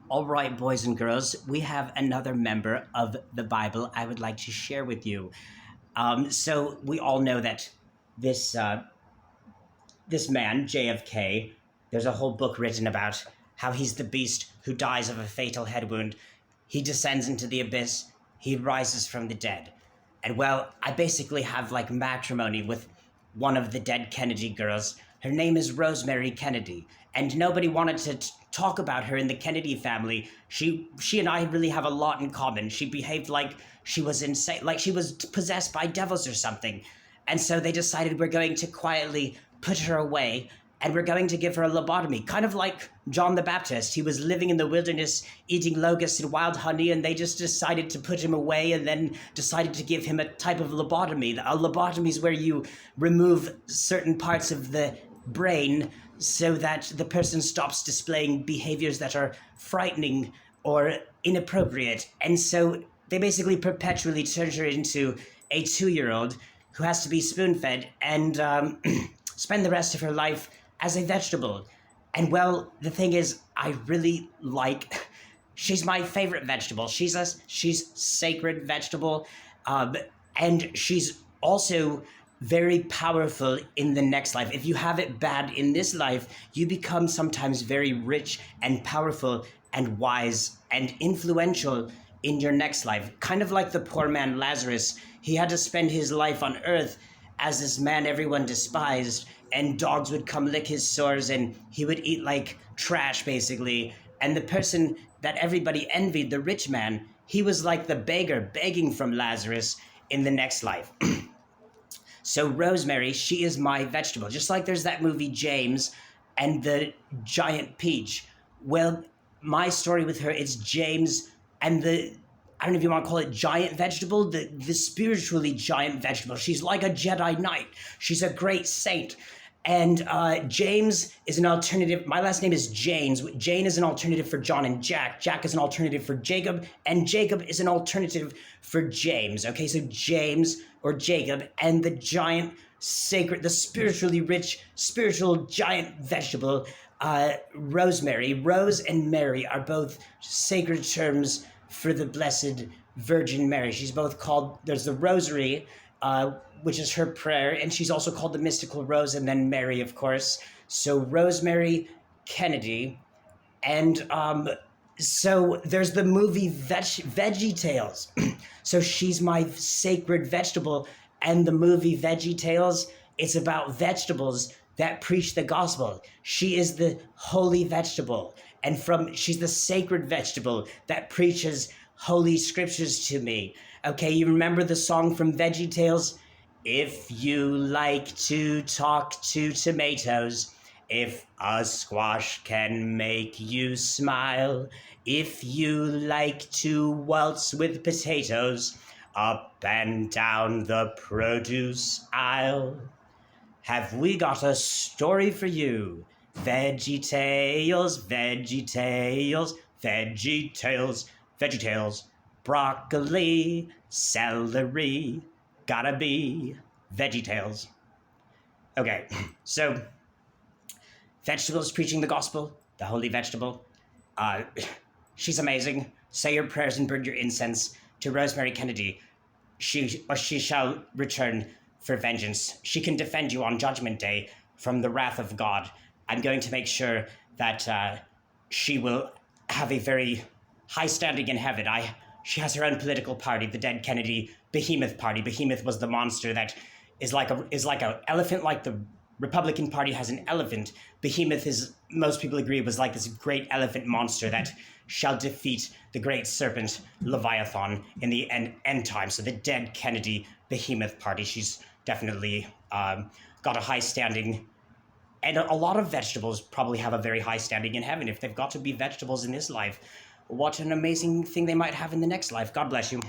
All right, boys and girls, we have another member of the Bible I would like to share with you. So we all know that this this man JFK. There's a whole book written about how he's the beast who dies of a fatal head wound. He descends into the abyss. He rises from the dead. And well, I basically have like matrimony with one of the dead Kennedy girls. Her name is Rosemary Kennedy, and nobody wanted to talk about her in the Kennedy family. She and I really have a lot in common. She behaved like she was insane, like she was possessed by devils or something. And so they decided we're going to quietly put her away and we're going to give her a lobotomy, kind of like John the Baptist. He was living in the wilderness, eating locusts and wild honey, and they just decided to put him away and then decided to give him a type of lobotomy. A lobotomy is where you remove certain parts of the brain so that the person stops displaying behaviors that are frightening or inappropriate. And so they basically perpetually turn her into a 2-year-old who has to be spoon-fed and spend the rest of her life as a vegetable. And well, the thing is, I really like. She's my favorite vegetable. She's sacred vegetable, and she's also very powerful in the next life. If you have it bad in this life, you become sometimes very rich and powerful and wise and influential in your next life. Kind of like the poor man Lazarus. He had to spend his life on earth as this man everyone despised, and dogs would come lick his sores and he would eat like trash basically. And the person that everybody envied, the rich man, he was like the beggar begging from Lazarus in the next life. So Rosemary, she is my vegetable. Just like there's that movie James and the giant peach. Well, my story with her is James and I don't know if you want to call it giant vegetable, the spiritually giant vegetable. She's like a Jedi Knight. She's a great saint. And James is an alternative. My last name is James. Jane is an alternative for John and Jack. Jack is an alternative for Jacob. And Jacob is an alternative for James. Okay, so James or Jacob and the giant, sacred, the spiritually rich, spiritual giant vegetable, Rosemary. Rose and Mary are both sacred terms for the Blessed Virgin Mary. She's both called, there's the Rosary, which is her prayer, and she's also called the Mystical Rose, and then Mary, of course. So Rosemary Kennedy, and so there's the movie Veggie Tales. So she's my sacred vegetable, and the movie Veggie Tales, it's about vegetables that preach the gospel. She is the holy vegetable, and she's the sacred vegetable that preaches holy scriptures to me. Okay, you remember the song from Veggie Tales? If you like to talk to tomatoes, if a squash can make you smile, if you like to waltz with potatoes up and down the produce aisle, have we got a story for you? Veggie Tales, Veggie Tales, Veggie Tales, Veggie Tales, broccoli, celery, gotta be Veggie Tales. Okay, so vegetables preaching the gospel, the holy vegetable. She's amazing. Say your prayers and burn your incense to Rosemary Kennedy. She shall return for vengeance. She can defend you on Judgment Day from the wrath of God. I'm going to make sure that she will have a very high standing in heaven. She has her own political party, the Dead Kennedy Behemoth Party. Behemoth was the monster that is like a elephant, like the Republican Party has an elephant. Behemoth is, most people agree, was like this great elephant monster that shall defeat the great serpent Leviathan in the end time. So the Dead Kennedy Behemoth Party, she's definitely got a high standing. And a lot of vegetables probably have a very high standing in heaven. If they've got to be vegetables in this life, what an amazing thing they might have in the next life. God bless you.